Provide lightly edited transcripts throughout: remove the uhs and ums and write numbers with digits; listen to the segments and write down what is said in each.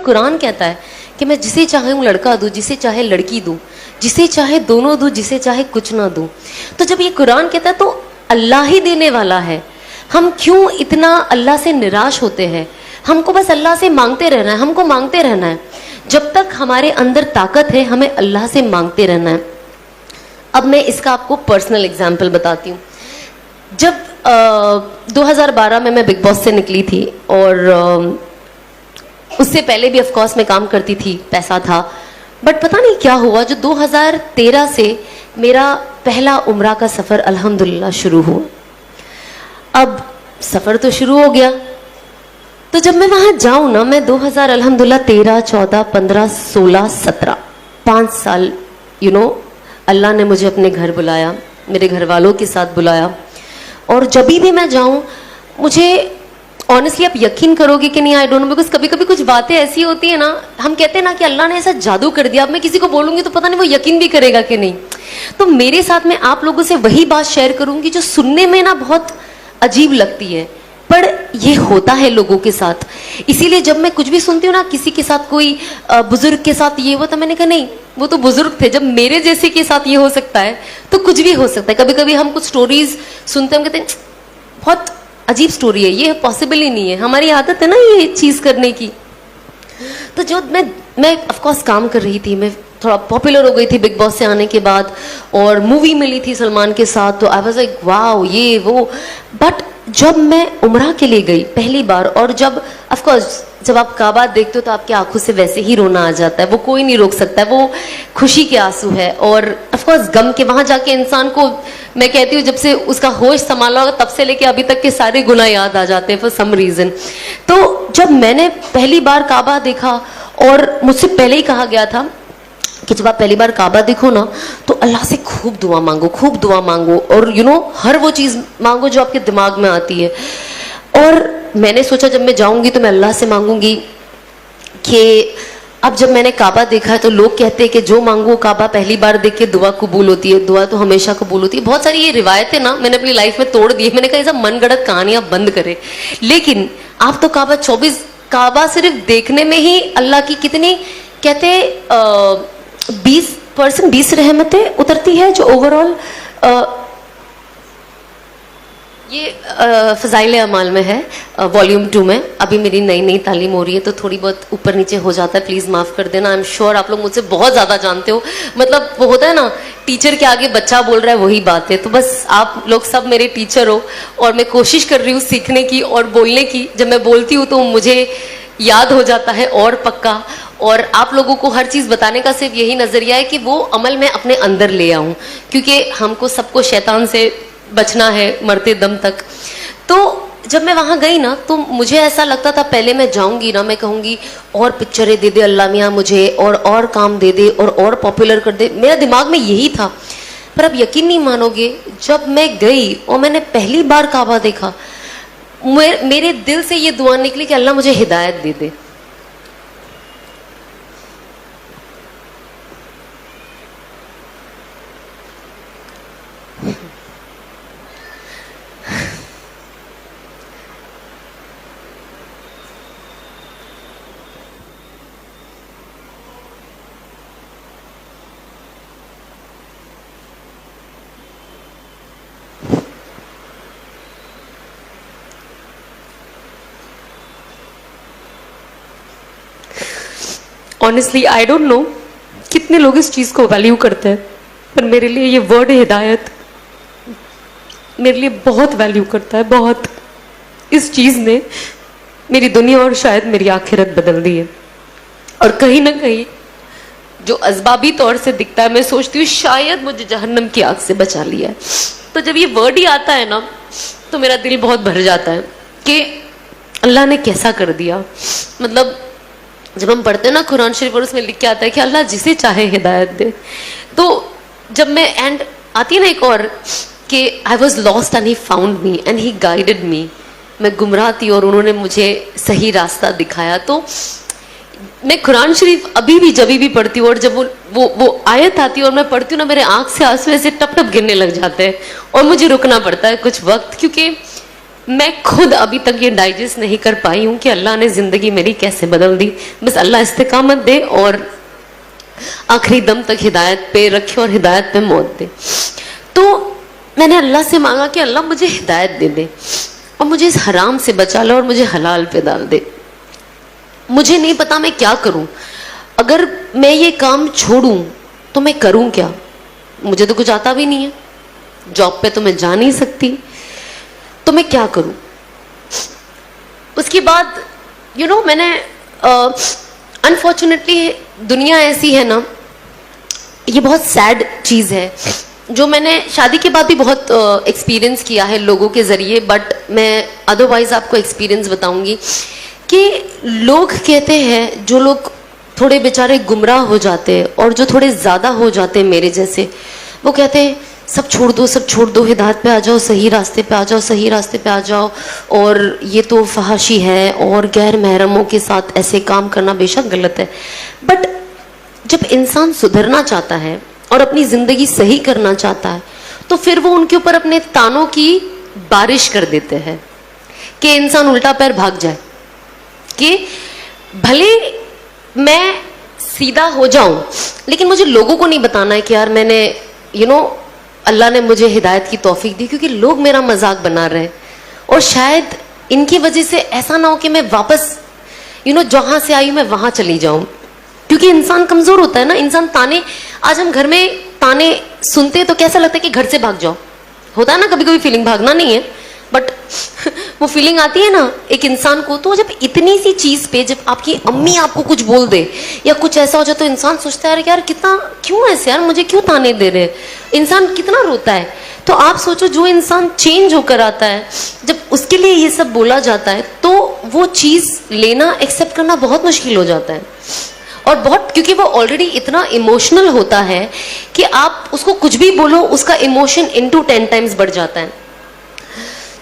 कुरान कहता है कि मैं जिसे चाहे लड़का दूँ, जिसे चाहे लड़की दूँ, जिसे चाहे दोनों दूँ, जिसे चाहे कुछ ना दूँ। तो जब ये कुरान कहता है तो अल्लाह ही देने वाला है। हम क्यों इतना अल्लाह से निराश होते हैं? हमको बस अल्लाह से मांगते रहना है, हमको मांगते रहना है। जब तक हमारे अंदर ताकत है हमें अल्लाह से मांगते रहना है। अब मैं इसका आपको पर्सनल एग्जाम्पल बताती हूँ। जब 2012 में मैं बिग बॉस से निकली थी और उससे पहले भी ऑफ कोर्स मैं काम करती थी, पैसा था, बट पता नहीं क्या हुआ, जो 2013 से मेरा पहला उम्रा का सफ़र अल्हम्दुलिल्लाह शुरू हुआ। अब सफ़र तो शुरू हो गया, तो जब मैं वहाँ जाऊँ ना, मैं 2000 अल्हम्दुलिल्लाह 13, 14, 15, 16, 17 5 साल अल्लाह ने मुझे अपने घर बुलाया, मेरे घर वालों के साथ बुलाया। और जब भी मैं जाऊँ, मुझे ऑनेस्टली आप यकीन करोगे कि नहीं, आई डोंट नो, बिकॉज कभी कभी कुछ बातें ऐसी होती है ना, हम कहते हैं ना कि अल्लाह ने ऐसा जादू कर दिया। अब मैं किसी को बोलूँगी तो पता नहीं वो यकीन भी करेगा कि नहीं। तो मेरे साथ में आप लोगों से वही बात शेयर करूँगी जो सुनने में ना बहुत अजीब लगती है, पर ये होता है लोगों के साथ। इसीलिए जब मैं कुछ भी सुनती हूँ ना, किसी के साथ, कोई बुजुर्ग के साथ ये हुआ, तो मैंने कहा नहीं, वो तो बुजुर्ग थे, जब मेरे जैसे के साथ ये हो सकता है तो कुछ भी हो सकता है। कभी कभी हम कुछ स्टोरीज सुनते हैं, हम कहते हैं बहुत अजीब स्टोरी है, ये पॉसिबल ही नहीं है। हमारी आदत है ना ये चीज़ करने की। तो जो मैं ऑफकोर्स काम कर रही थी, मैं थोड़ा पॉपुलर हो गई थी बिग बॉस से आने के बाद, और मूवी मिली थी सलमान के साथ, तो आई वाज लाइक वाओ ये वो। बट जब मैं उम्रा के लिए गई पहली बार, और जब ऑफकोर्स जब आप काबा देखते हो तो आपकी आंखों से वैसे ही रोना आ जाता है, वो कोई नहीं रोक सकता है, वो खुशी के आंसू है। और ऑफकोर्स गम के, वहाँ जाके इंसान को, मैं कहती हूँ, जब से उसका होश संभाला होगा तब से लेके अभी तक के सारे गुनाह याद आ जाते हैं फॉर सम रीज़न। तो जब मैंने पहली बार काबा देखा, और मुझसे पहले ही कहा गया था कि जब आप पहली बार काबा देखो ना, तो अल्लाह से खूब दुआ मांगो, खूब दुआ मांगो, और हर वो चीज़ मांगो जो आपके दिमाग में आती है। और मैंने सोचा जब मैं जाऊंगी तो मैं अल्लाह से मांगूंगी कि अब जब मैंने काबा देखा है तो लोग कहते हैं कि जो मांगो काबा पहली बार देख के दुआ कबूल होती है, दुआ तो हमेशा कबूल होती है। बहुत सारी ये रिवायतें ना मैंने अपनी लाइफ में तोड़ दी है। मैंने कहा ये सब मनगढ़ंत कहानियां बंद करें, लेकिन आप तो काबा सिर्फ देखने में ही अल्लाह की कितनी, कहते 20 रहमतें उतरती है, जो ओवरऑल ये फ़ज़ाइल अमाल में है, वॉल्यूम 2 में। अभी मेरी नई तालीम हो रही है तो थोड़ी बहुत ऊपर नीचे हो जाता है, प्लीज़ माफ़ कर देना। आई एम श्योर आप लोग मुझसे बहुत ज़्यादा जानते हो, मतलब वो होता है ना, टीचर के आगे बच्चा बोल रहा है, वही बात है। तो बस आप लोग सब मेरे टीचर हो, और मैं कोशिश कर रही हूँ सीखने की और बोलने की। जब मैं बोलती हूँ तो मुझे याद हो जाता है और पक्का। और आप लोगों को हर चीज़ बताने का सिर्फ यही नज़रिया है कि वो अमल में अपने अंदर ले आऊँ, क्योंकि हमको सबको शैतान से बचना है मरते दम तक। तो जब मैं वहाँ गई ना, तो मुझे ऐसा लगता था, पहले मैं जाऊँगी ना, मैं कहूँगी और पिक्चरें दे दे अल्लाह मियाँ मुझे, और काम दे दे, और पॉपुलर कर दे। मेरा दिमाग में यही था। पर अब यकीन नहीं मानोगे, जब मैं गई और मैंने पहली बार काबा देखा, मेरे दिल से ये दुआ निकली कि अल्लाह मुझे हिदायत दे दे। ऑनेस्टली आई डोंट नो कितने लोग इस चीज़ को वैल्यू करते हैं, पर मेरे लिए ये वर्ड हिदायत मेरे लिए बहुत वैल्यू करता है, बहुत। इस चीज़ ने मेरी दुनिया और शायद मेरी आखिरत बदल दी है। और कहीं ना कहीं जो असबाबी तौर से दिखता है, मैं सोचती हूँ शायद मुझे जहन्नम की आग से बचा लिया है। तो जब ये वर्ड ही आता है ना, तो मेरा दिल बहुत भर जाता है कि अल्लाह ने कैसा कर दिया। मतलब जब हम पढ़ते हैं ना कुरान शरीफ, और उसमें लिख के आता है कि अल्लाह जिसे चाहे हिदायत दे। तो जब मैं एंड आती है ना एक और, कि I was lost and he found me and he guided मी, मैं गुमराह थी और उन्होंने मुझे सही रास्ता दिखाया। तो मैं कुरान शरीफ अभी भी जब भी पढ़ती हूँ, और जब वो आयत आती है और मैं पढ़ती हूँ ना, मेरे आँख से आंसू ऐसे टप टप गिरने लग जाते हैं, और मुझे रुकना पड़ता है कुछ वक्त, क्योंकि मैं खुद अभी तक ये डाइजेस्ट नहीं कर पाई हूँ कि अल्लाह ने ज़िंदगी मेरी कैसे बदल दी। बस अल्लाह इस्तिकामत दे और आखिरी दम तक हिदायत पे रखे और हिदायत पे मौत दे। तो मैंने अल्लाह से मांगा कि अल्लाह मुझे हिदायत दे दे और मुझे इस हराम से बचा लो और मुझे हलाल पे डाल दे। मुझे नहीं पता मैं क्या करूं। अगर मैं ये काम छोड़ूं तो मैं करूं क्या? मुझे तो कुछ आता भी नहीं है, जॉब पे तो मैं जा नहीं सकती, तो मैं क्या करूं? उसके बाद मैंने अनफॉर्चुनेटली दुनिया ऐसी है ना, ये बहुत सैड चीज़ है जो मैंने शादी के बाद भी बहुत एक्सपीरियंस किया है लोगों के ज़रिए, बट मैं अदरवाइज़ आपको एक्सपीरियंस बताऊंगी कि लोग कहते हैं, जो लोग थोड़े बेचारे गुमराह हो जाते हैं और जो थोड़े ज़्यादा हो जाते हैं मेरे जैसे, वो कहते हैं सब छोड़ दो, सब छोड़ दो, हिदायत पे आ जाओ, सही रास्ते पे आ जाओ, सही रास्ते पे आ जाओ, और ये तो फहाशी है और गैर महरमों के साथ ऐसे काम करना बेशक गलत है। बट जब इंसान सुधरना चाहता है और अपनी ज़िंदगी सही करना चाहता है तो फिर वो उनके ऊपर अपने तानों की बारिश कर देते हैं कि इंसान उल्टा पैर भाग जाए, कि भले मैं सीधा हो जाऊं लेकिन मुझे लोगों को नहीं बताना है कि यार मैंने अल्लाह ने मुझे हिदायत की तौफीक दी, क्योंकि लोग मेरा मजाक बना रहे हैं और शायद इनकी वजह से ऐसा ना हो कि मैं वापस जहां से आई मैं वहां चली जाऊं। क्योंकि इंसान कमजोर होता है ना, इंसान ताने, आज हम घर में ताने सुनते तो कैसा लगता है कि घर से भाग जाओ, होता है ना कभी कभी फीलिंग, भागना नहीं है बट वो फीलिंग आती है ना एक इंसान को। तो जब इतनी सी चीज पे जब आपकी अम्मी आपको कुछ बोल दे या कुछ ऐसा हो जाए तो इंसान सोचता है यार कितना, क्यों ऐसे यार, मुझे क्यों ताने दे रहे, इंसान कितना रोता है। तो आप सोचो जो इंसान चेंज होकर आता है, जब उसके लिए ये सब बोला जाता है तो वो चीज लेना, एक्सेप्ट करना बहुत मुश्किल हो जाता है। और बहुत, क्योंकि वो ऑलरेडी इतना इमोशनल होता है कि आप उसको कुछ भी बोलो उसका इमोशन इनटू 10 टाइम्स बढ़ जाता है।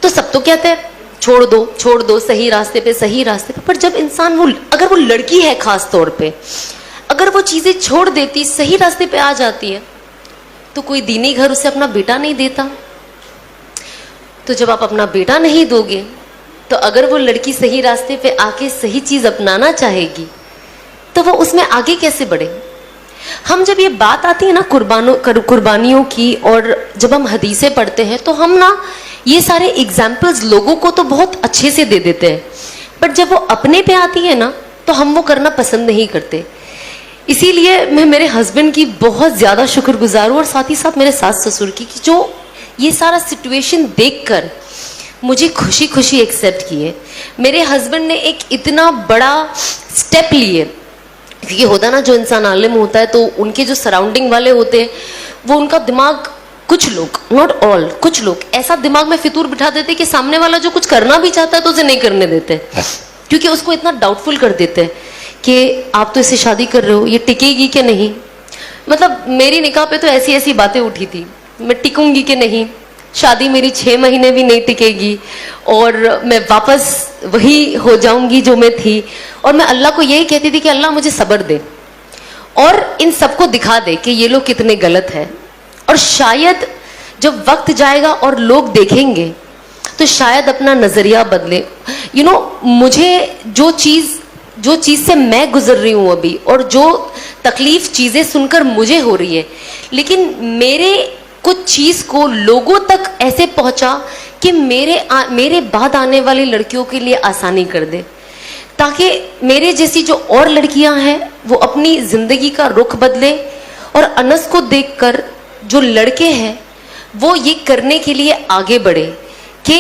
तो सब तो कहते हैं छोड़ दो, छोड़ दो, सही रास्ते पे, सही रास्ते पे। पर जब इंसान अगर वो लड़की है खास तौर पे, अगर वो चीजें छोड़ देती, सही रास्ते पे आ जाती है, तो कोई दीनी घर उसे अपना बेटा नहीं देता। तो जब आप अपना बेटा नहीं दोगे तो अगर वो लड़की सही रास्ते पे आके सही चीज अपनाना चाहेगी तो वो उसमें आगे कैसे बढ़े? हम जब ये बात आती है ना कुर्बानियों की, और जब हम हदीसें पढ़ते हैं तो हम ना ये सारे एग्जाम्पल्स लोगों को तो बहुत अच्छे से दे देते हैं, बट जब वो अपने पे आती है ना तो हम वो करना पसंद नहीं करते। इसीलिए मैं मेरे हस्बैंड की बहुत ज़्यादा शुक्रगुजार हूँ और साथ ही साथ मेरे सास ससुर की, कि जो ये सारा सिचुएशन देखकर मुझे खुशी खुशी एक्सेप्ट किए। मेरे हस्बैंड ने एक इतना बड़ा स्टेप लिए, क्योंकि होता ना जो इंसान आलिम होता है तो उनके जो सराउंडिंग वाले होते हैं वो उनका दिमाग, कुछ लोग, नॉट ऑल, कुछ लोग ऐसा दिमाग में फितूर बिठा देते कि सामने वाला जो कुछ करना भी चाहता है तो उसे नहीं करने देते, क्योंकि उसको इतना डाउटफुल कर देते हैं कि आप तो इससे शादी कर रहे हो, ये टिकेगी कि नहीं। मतलब मेरी निकाह पे तो ऐसी ऐसी बातें उठी थी, मैं टिकूंगी कि नहीं, शादी मेरी 6 महीने भी नहीं टिकेगी और मैं वापस वही हो जाऊंगी जो मैं थी। और मैं अल्लाह को यही कहती थी कि अल्लाह मुझे सब्र दे और इन सबको दिखा दे कि ये लोग कितने गलत है। और शायद जब वक्त जाएगा और लोग देखेंगे तो शायद अपना नजरिया बदले। मुझे जो चीज से मैं गुजर रही हूं अभी, और जो तकलीफ चीजें सुनकर मुझे हो रही है, लेकिन मेरे कुछ चीज को लोगों तक ऐसे पहुंचा कि मेरे बाद आने वाली लड़कियों के लिए आसानी कर दे, ताकि मेरे जैसी जो और लड़कियां हैं वो अपनी जिंदगी का रुख बदले। और अनस को देखकर जो लड़के हैं वो ये करने के लिए आगे बढ़े कि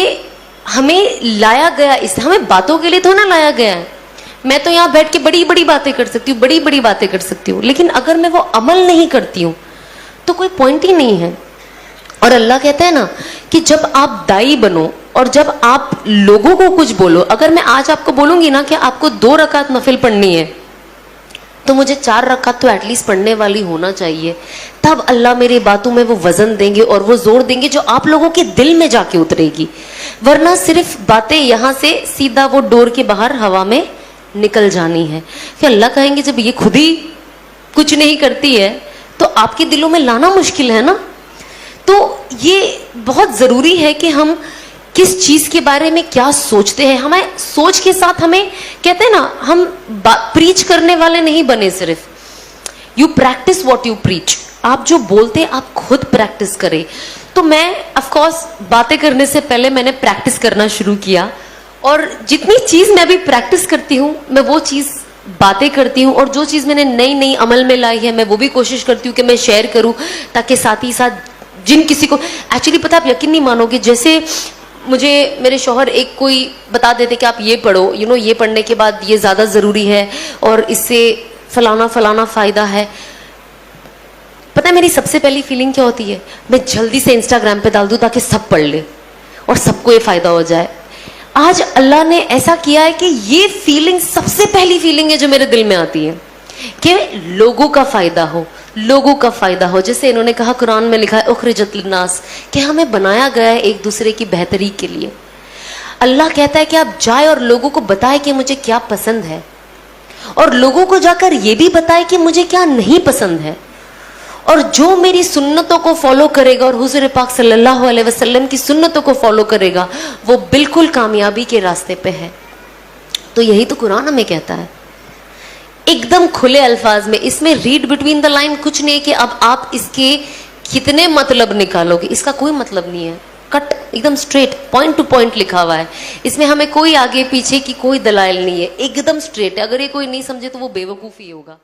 हमें लाया गया, इस हमें बातों के लिए तो ना लाया गया है। मैं तो यहाँ बैठ के बड़ी बड़ी बातें कर सकती हूँ, बड़ी बड़ी बातें कर सकती हूँ, लेकिन अगर मैं वो अमल नहीं करती हूँ तो कोई पॉइंट ही नहीं है। और अल्लाह कहता है ना कि जब आप दाई बनो और जब आप लोगों को कुछ बोलो, अगर मैं आज आपको बोलूंगी ना कि आपको 2 रकात नफिल पढ़नी है तो मुझे 4 रकात तो एटलीस्ट पढ़ने वाली होना चाहिए, तब अल्लाह मेरी बातों में वो वजन देंगे और वो जोर देंगे जो आप लोगों के दिल में जाके उतरेगी। वरना सिर्फ बातें यहाँ से सीधा वो डोर के बाहर हवा में निकल जानी है। फिर अल्लाह कहेंगे जब ये खुद ही कुछ नहीं करती है तो आपके दिलों में लाना मुश्किल है ना। तो ये बहुत ज़रूरी है कि हम किस चीज के बारे में क्या सोचते हैं। हमें सोच के साथ हमें कहते हैं ना, हम प्रीच करने वाले नहीं बने सिर्फ, you practice what you preach. आप जो बोलते हैं आप खुद प्रैक्टिस करें। तो मैं ऑफ कोर्स बातें करने से पहले मैंने प्रैक्टिस करना शुरू किया, और जितनी चीज मैं अभी प्रैक्टिस करती हूँ मैं वो चीज बातें करती हूँ, और जो चीज मैंने नई नई अमल में लाई है मैं वो भी कोशिश करती हूँ कि मैं शेयर करूँ, ताकि साथ ही साथ जिन किसी को एक्चुअली पता, आप यकीन नहीं मानोगे, जैसे मुझे मेरे शौहर एक कोई बता देते कि आप ये पढ़ो, ये पढ़ने के बाद ये ज्यादा जरूरी है और इससे फलाना फलाना फायदा है। पता है मेरी सबसे पहली फीलिंग क्या होती है? मैं जल्दी से इंस्टाग्राम पे डाल दूं ताकि सब पढ़ ले और सबको ये फायदा हो जाए। आज अल्लाह ने ऐसा किया है कि ये फीलिंग सबसे पहली फीलिंग है जो मेरे दिल में आती है कि लोगों का फायदा हो, लोगों का फायदा हो। जैसे इन्होंने कहा, कुरान में लिखा है उखरिजत लिन्नास, कि हमें बनाया गया है एक दूसरे की बेहतरी के लिए। अल्लाह कहता है कि आप जाए और लोगों को बताए कि मुझे क्या पसंद है, और लोगों को जाकर ये भी बताए कि मुझे क्या नहीं पसंद है। और जो मेरी सुन्नतों को फॉलो करेगा और हुजूर पाक सल्लल्लाहु अलैहि वसल्लम की सुन्नतों को फॉलो करेगा, वो बिल्कुल कामयाबी के रास्ते पे है। तो यही तो कुरान हमें कहता है एकदम खुले अल्फाज में। इसमें रीड बिटवीन द लाइन कुछ नहीं है कि अब आप इसके कितने मतलब निकालोगे, इसका कोई मतलब नहीं है। कट एकदम स्ट्रेट पॉइंट टू पॉइंट लिखा हुआ है। इसमें हमें कोई आगे पीछे की कोई दलाइल नहीं है, एकदम स्ट्रेट है। अगर ये कोई नहीं समझे तो वो बेवकूफ़ी होगा।